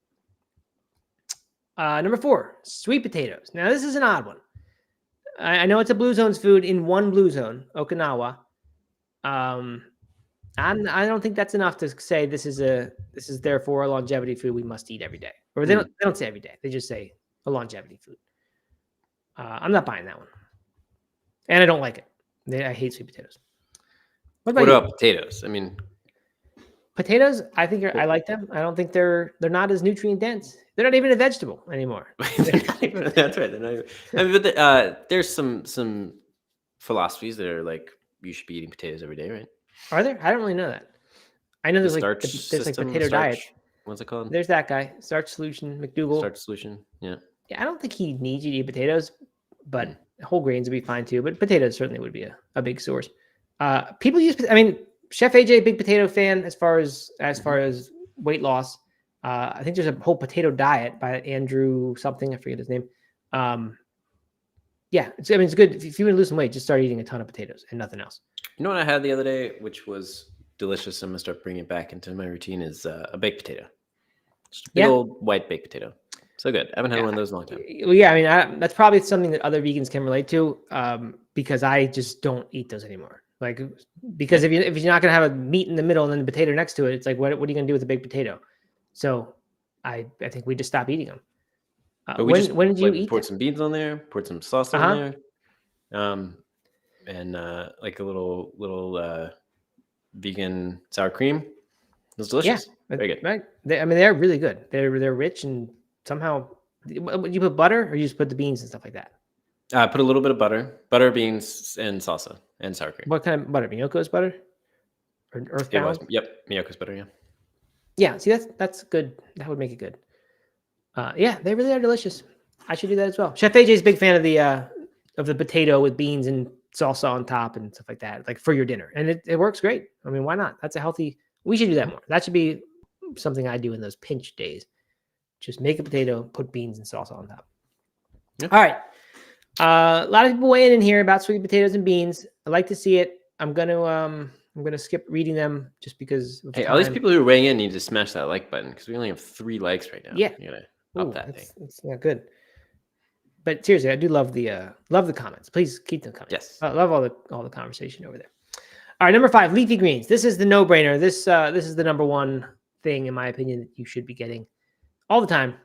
Number 4, sweet potatoes. Now, this is an odd one. I know it's a Blue Zone's food in one Blue Zone, Okinawa. I don't think that's enough to say this is therefore a longevity food we must eat every day. Or they don't say every day. They just say a longevity food. I'm not buying that one, and I don't like it. I hate sweet potatoes. What about potatoes? I mean, potatoes. I think I like them. I don't think they're not as nutrient dense. They're not even a vegetable anymore. That's right. They're not even, I mean, but there's some philosophies that are like you should be eating potatoes every day, right? Are there? I don't really know that. I know there's like potato diet. What's it called? There's that guy, Starch Solution, McDougal. Starch Solution, yeah. Yeah, I don't think he needs you to eat potatoes, but whole grains would be fine too. But potatoes certainly would be a big source. People use. I mean, Chef AJ, big potato fan as far as weight loss. I think there's a whole potato diet by Andrew something. I forget his name. Yeah, it's good. If you want to lose some weight, just start eating a ton of potatoes and nothing else. You know what I had the other day, which was delicious. I'm gonna start bringing it back into my routine. Is a baked potato. Just a big old white baked potato. So good. I haven't had one of those in a long time. Well, yeah, I mean, that's probably something that other vegans can relate to, because I just don't eat those anymore. Like, because if you're not gonna have a meat in the middle and then the potato next to it, it's like, what are you gonna do with a baked potato? So, I think we just stop eating them. But when did you eat? Poured some beans on there, poured some sauce on there, and like a little vegan sour cream. It was delicious. Yeah, very good. Right? They're really good. They're rich, and somehow, would you put butter or you just put the beans and stuff like that? I put a little bit of butter, beans, and salsa and sour cream. What kind of butter? Miyoko's butter or Earthbound? Yep, Miyoko's butter. Yeah. Yeah. See, that's good. That would make it good. Yeah, they really are delicious. I should do that as well. Chef AJ is a big fan of the potato with beans and salsa on top and stuff like that, like for your dinner, and it works great. I mean, why not? That's a healthy. We should do that more. That should be something I do in those pinch days. Just make a potato, put beans and salsa on top. Yep. All right. A lot of people weighing in here about sweet potatoes and beans. I like to see it. I'm gonna skip reading them just because. Hey, all these people who are weighing in need to smash that like button because we only have 3 likes right now. Yeah. You gotta up that thing. It's not good. But seriously, I do love the comments. Please keep them coming. Yes. I love all the conversation over there. All right, number 5, leafy greens. This is the no-brainer. This is the number one thing, in my opinion, that you should be getting all the time.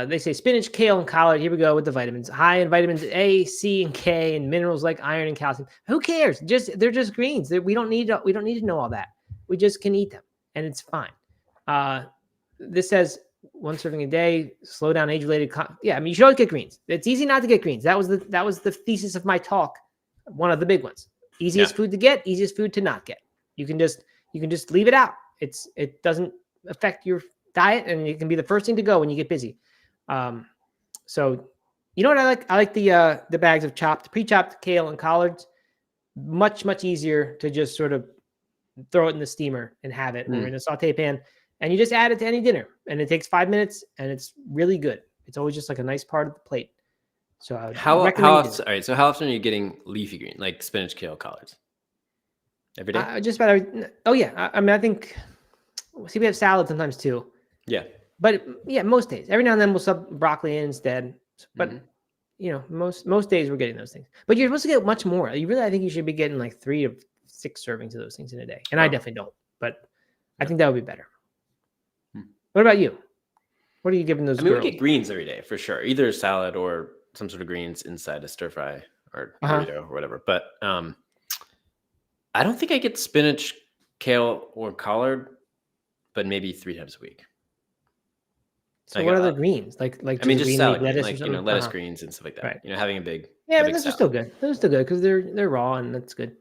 They say spinach, kale, and collard. Here we go with the vitamins. High in vitamins A, C, and K, and minerals like iron and calcium. Who cares? They're just greens. We don't need to know all that. We just can eat them, and it's fine. This says 1 serving a day. Slow down age-related. Yeah, I mean, you should always get greens. It's easy not to get greens. That was the thesis of my talk. One of the big ones. Easiest food to get, easiest food to not get. You can just leave it out. It doesn't affect your diet, and it can be the first thing to go when you get busy. So you know what I like? I like the bags of pre-chopped kale and collards. Much easier to just sort of throw it in the steamer and have it, or in a saute pan, and you just add it to any dinner, and it takes 5 minutes, and it's really good. It's always just like a nice part of the plate. So I would recommend often? All right. So how often are you getting leafy green, like spinach, kale, collards? Every day? Just about every. Oh yeah. I mean, I think. See, we have salad sometimes too. Yeah. But yeah, most days. Every now and then we'll sub broccoli in instead. But you know, most days we're getting those things. But you're supposed to get much more. I think you should be getting like 3 to 6 servings of those things in a day. And I definitely don't. But I think that would be better. What about you? What are you giving those? We get greens every day for sure. Either salad or some sort of greens inside a stir fry or burrito or whatever. But I don't think I get spinach, kale, or collard, but maybe 3 times a week. So what other greens? Like I mean, just just green leaf salad green, lettuce or like something? lettuce greens and stuff like that. Right. Having a Yeah, but big those are salad. still good. Those are still good because they're raw and that's good.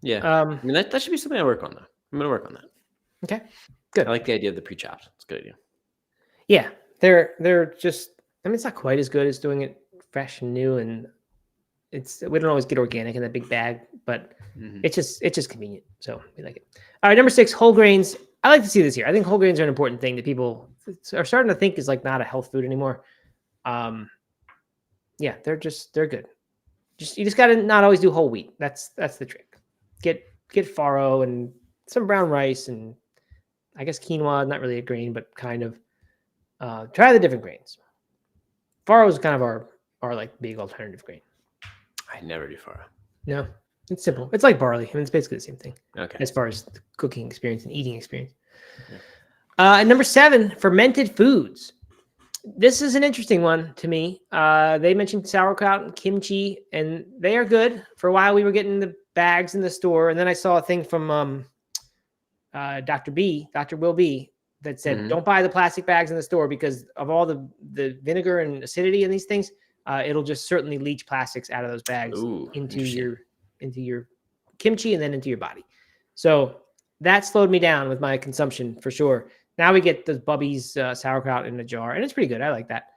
Yeah. I mean, that should be something I work on though. I'm gonna work on that. Okay. Good. I like the idea of the pre-chopped. It's a good idea. Yeah, they're just. I mean, it's not quite as good as doing it fresh and new, and we don't always get organic in that big bag, but it's just convenient. So we like it. All right, number 6, whole grains. I like to see this here. I think whole grains are an important thing that people are starting to think is like not a health food anymore. Yeah, they're good. You just got to not always do whole wheat. That's the trick. Get farro and some brown rice and I guess quinoa, not really a grain, but kind of. Try the different grains. Farro is kind of our like big alternative grain. I never do farro. No, it's simple. It's like barley. I mean, it's basically the same thing. Okay. As far as the cooking experience and eating experience. Yeah. Number 7, fermented foods. This is an interesting one to me. They mentioned sauerkraut and kimchi, and they are good. For a while, we were getting the bags in the store, and then I saw a thing from Dr. Will B, that said, don't buy the plastic bags in the store because of all the vinegar and acidity in these things. It'll just certainly leach plastics out of those bags into your kimchi and then into your body. So that slowed me down with my consumption for sure. Now we get the Bubby's sauerkraut in a jar, and it's pretty good. I like that.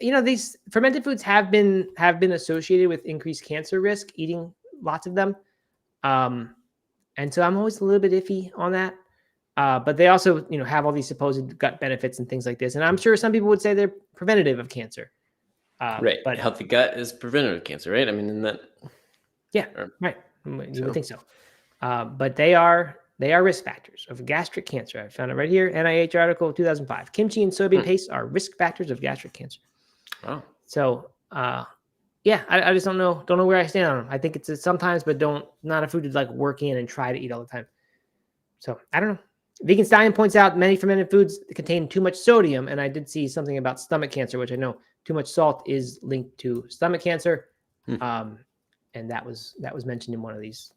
These fermented foods have been associated with increased cancer risk, eating lots of them. And so I'm always a little bit iffy on that. But they also, have all these supposed gut benefits and things like this. And I'm sure some people would say they're preventative of cancer. Right. But healthy gut is preventative of cancer, right? I mean, isn't that? Yeah, right. You would think so. But they are risk factors of gastric cancer. I found it right here. NIH article 2005. Kimchi and soybean paste are risk factors of gastric cancer. Wow. So, yeah, I just don't know where I stand on them. I think it's sometimes, but not a food to like work in and try to eat all the time. So I don't know. Vegan Stallion points out many fermented foods contain too much sodium, and I did see something about stomach cancer, which I know too much salt is linked to stomach cancer, and that was mentioned in one of these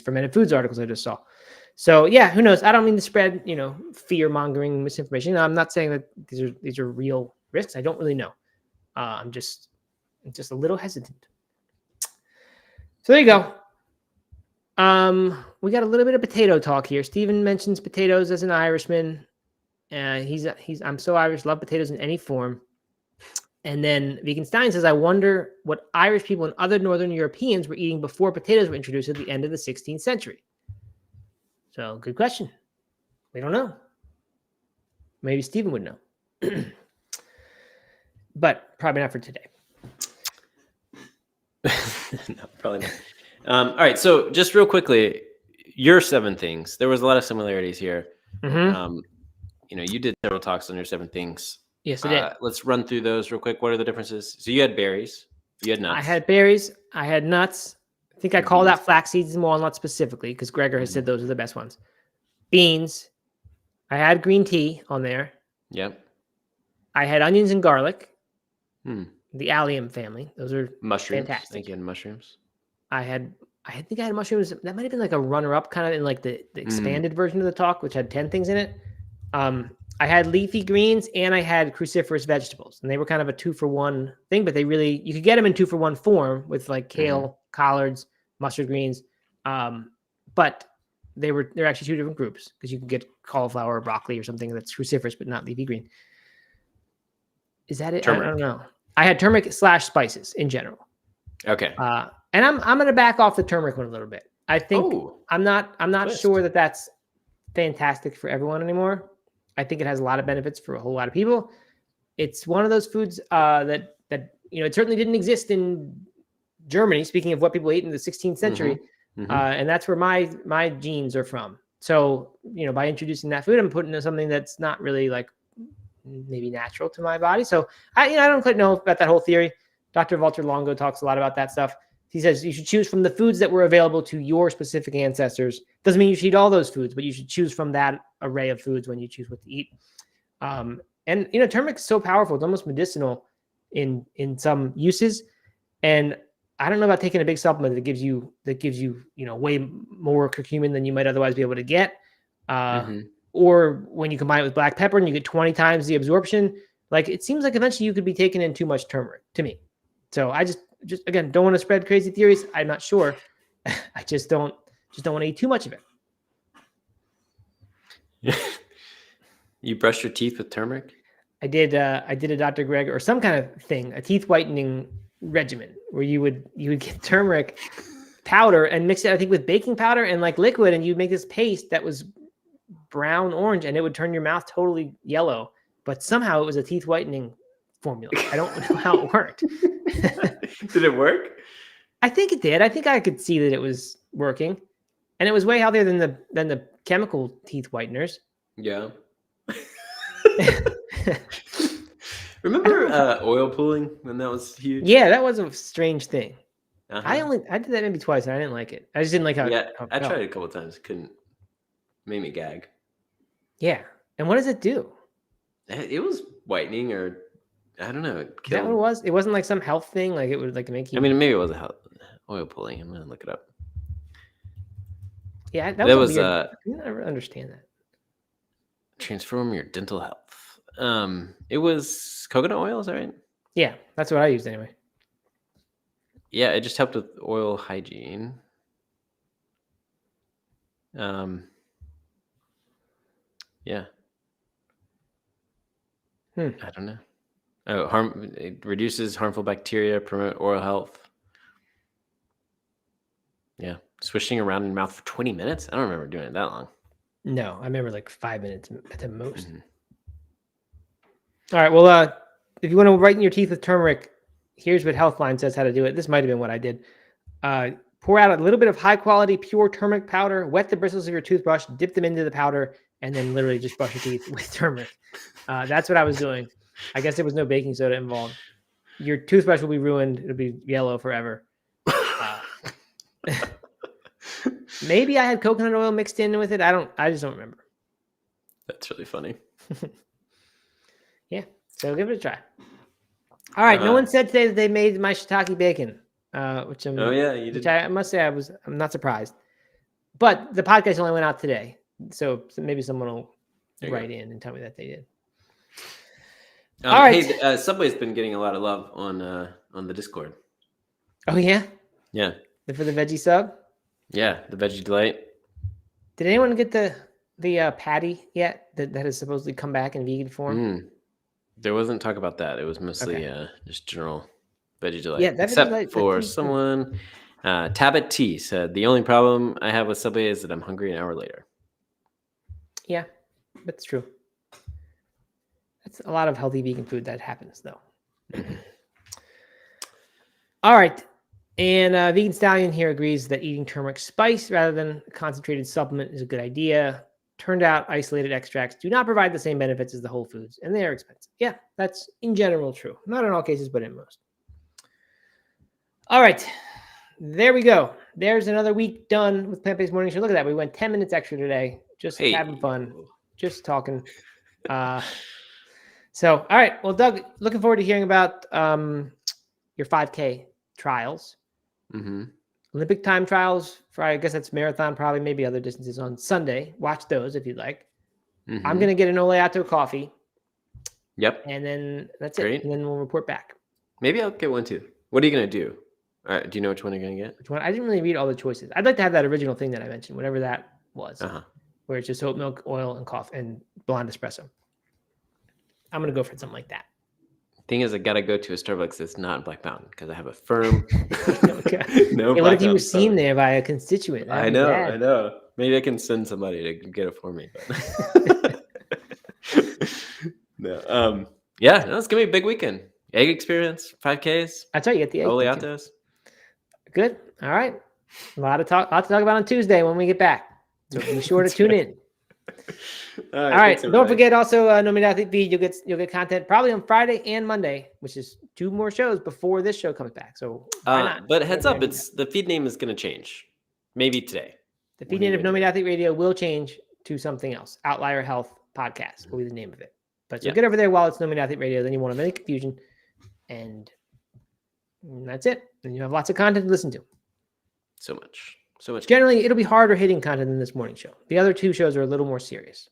fermented foods articles I just saw. So yeah, who knows? I don't mean to spread fear mongering misinformation. I'm not saying that these are real risks. I don't really know. I'm just a little hesitant. So there you go. We got a little bit of potato talk here. Stephen mentions potatoes as an Irishman. I'm so Irish, love potatoes in any form. And then Vegan Stein says, I wonder what Irish people and other Northern Europeans were eating before potatoes were introduced at the end of the 16th century. So good question. We don't know. Maybe Stephen would know. But probably not for today. No, probably not. All right, so just real quickly, your 7 things. There was a lot of similarities here. You did several talks on your 7 things. Yes, I did. Let's run through those real quick. What are the differences? So you had berries. You had nuts. I had berries. I had nuts. I think I called out flax seeds and walnuts specifically because Gregor has said those are the best ones. Beans. I had green tea on there. Yep. I had onions and garlic. The allium family. Those are mushrooms. Fantastic. I think you had mushrooms. I think I had mushrooms. That might have been like a runner-up kind of in like the expanded version of the talk, which had 10 things in it. I had leafy greens and I had cruciferous vegetables, and they were kind of a 2-for-1 thing, but you could get them in 2-for-1 form with like kale, collards, mustard greens. But they're actually 2 different groups because you can get cauliflower or broccoli or something that's cruciferous but not leafy green. Is that it? Turmeric. I don't know. I had turmeric / spices in general. Okay. And I'm going to back off the turmeric one a little bit. I think I'm not sure that that's fantastic for everyone anymore. I think it has a lot of benefits for a whole lot of people. It's one of those foods that it certainly didn't exist in Germany. Speaking of what people ate in the 16th century, and that's where my genes are from. So by introducing that food, I'm putting in something that's not really like maybe natural to my body. So I don't quite know about that whole theory. Dr. Walter Longo talks a lot about that stuff. He says you should choose from the foods that were available to your specific ancestors. Doesn't mean you should eat all those foods, but you should choose from that array of foods when you choose what to eat. And turmeric is so powerful; it's almost medicinal in some uses. And I don't know about taking a big supplement that gives you way more curcumin than you might otherwise be able to get, or when you combine it with black pepper and you get 20 times the absorption, like it seems like eventually you could be taking in too much turmeric to me. So I just again, don't want to spread crazy theories. I'm not sure. I just don't want to eat too much of it. You brush your teeth with turmeric? I did a Dr. Greg or some kind of thing, a teeth whitening regimen where you would get turmeric powder and mix it, I think, with baking powder and like liquid, and you'd make this paste that was brown orange, and it would turn your mouth totally yellow. But somehow it was a teeth whitening formula. I don't know how it worked. Did it work? I think it did. I think I could see that it was working, and it was way healthier than the chemical teeth whiteners. Yeah. Remember oil pulling when that was huge? Yeah, that was a strange thing. Uh-huh. I did that maybe twice, and I didn't like it. I just didn't like how. Yeah, how it I felt. tried it a couple of times. Couldn't. Made me gag. Yeah, and what does it do? It was whitening, or I don't know. Is that what it was? It wasn't like some health thing. Like it would like make you. I mean, maybe it was oil pulling. I'm gonna look it up. Yeah, that was weird. I never understand that. Transform your dental health. It was coconut oil, is that right? Yeah, that's what I used anyway. Yeah, it just helped with oil hygiene. Yeah. I don't know. Oh, it reduces harmful bacteria, promote oral health. Yeah. Swishing around in your mouth for 20 minutes? I don't remember doing it that long. No, I remember like 5 minutes at the most. All right. Well, if you want to whiten your teeth with turmeric, here's what Healthline says how to do it. This might have been what I did. Pour out a little bit of high quality pure turmeric powder, wet the bristles of your toothbrush, dip them into the powder, and then literally just brush your teeth with turmeric. That's what I was doing. I guess there was no baking soda involved. Your toothbrush will be ruined. It'll be yellow forever. Maybe I had coconut oil mixed in with it. I just don't remember. That's really funny. Yeah. So give it a try. All right. No one said today that they made my shiitake bacon, which I'm. Oh yeah, you did. I must say I'm not surprised. But the podcast only went out today, so maybe someone will write in and tell me that they did. All right. Hey, Subway's been getting a lot of love on the Discord. Oh yeah. Yeah. For the veggie sub. Yeah, the Veggie Delight. Did anyone get the patty yet that has supposedly come back in vegan form? There wasn't talk about that. It was mostly just general Veggie Delight. Yeah, except for someone. Tabit T said, the only problem I have with Subway is that I'm hungry an hour later. Yeah, that's true. That's a lot of healthy vegan food that happens, though. All right. And Vegan Stallion here agrees that eating turmeric spice rather than a concentrated supplement is a good idea. Turned out isolated extracts do not provide the same benefits as the whole foods, and they are expensive. Yeah, that's in general true. Not in all cases, but in most. All right. There we go. There's another week done with Plant-Based Morning Show. Look at that. We went 10 minutes extra today. Just having fun. Just talking. So, all right. Well, Doug, looking forward to hearing about your 5K trials. Olympic time trials for, I guess that's marathon, probably maybe other distances on Sunday. Watch those if you'd like. I'm going to get an Oleato coffee. Yep. And then that's it. And then we'll report back. Maybe I'll get one too. What are you going to do? All right. Do you know which one you're going to get? Which one? I didn't really read all the choices. I'd like to have that original thing that I mentioned, whatever that was, where it's just oat milk, oil, and coffee and blonde espresso. I'm going to go for something like that. Thing is, I got to go to a Starbucks that's not in Black Mountain because I have a firm. No. Hey, what if you were seen there by a constituent? I know. Maybe I can send somebody to get it for me. But... no. Yeah, it's gonna be a big weekend. Egg experience, 5Ks. That's right. You get the egg. Oleatos. Good. All right. A lot to talk about on Tuesday when we get back. So be sure to tune in. All right. Don't forget also No Meat Athlete feed. You'll get content probably on Friday and Monday, which is 2 more shows before this show comes back. So why not? But heads up, the feed name is going to change. Maybe today. The feed name of No Meat Athlete Radio will change to something else. Outlier Health Podcast will be the name of it. But so get over there while it's No Meat Athlete Radio. Then you won't have any confusion, and that's it. And you have lots of content to listen to. So much. Generally, it'll be harder hitting content than this morning show. The other 2 shows are a little more serious.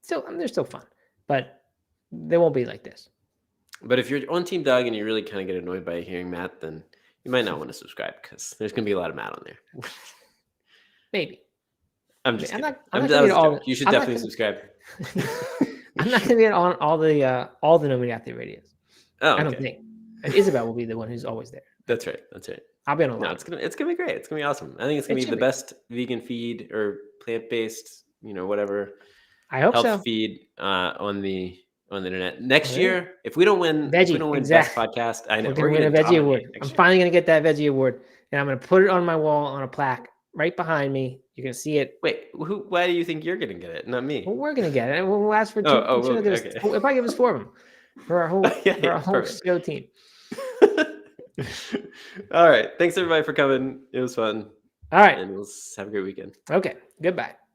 Still, I mean, they're still fun, but they won't be like this. But if you're on Team Doug and you really kind of get annoyed by hearing Matt, then you might not want to subscribe because there's going to be a lot of Matt on there. Maybe. I'm just kidding. I'm not gonna be all. You should definitely subscribe. I'm not gonna be on all the No Meat Athlete radios. Oh, okay. I don't think. Isabel will be the one who's always there. That's right. That's right. I'll be on a lot. No, it's gonna be great. It's gonna be awesome. I think it's gonna be the best vegan feed or plant-based, whatever. I hope health feed on the internet next year. If we don't win, best podcast, I know we're gonna win a veggie award. I'm finally gonna get that veggie award, and I'm gonna put it on my wall on a plaque right behind me. You're gonna see it. Wait, why do you think you're gonna get it, not me? Well, we're gonna get it. We'll ask for two. Okay. If I give us 4 of them for our whole show team. All right. Thanks everybody for coming. It was fun. All right. And we'll have a great weekend. Okay. Goodbye.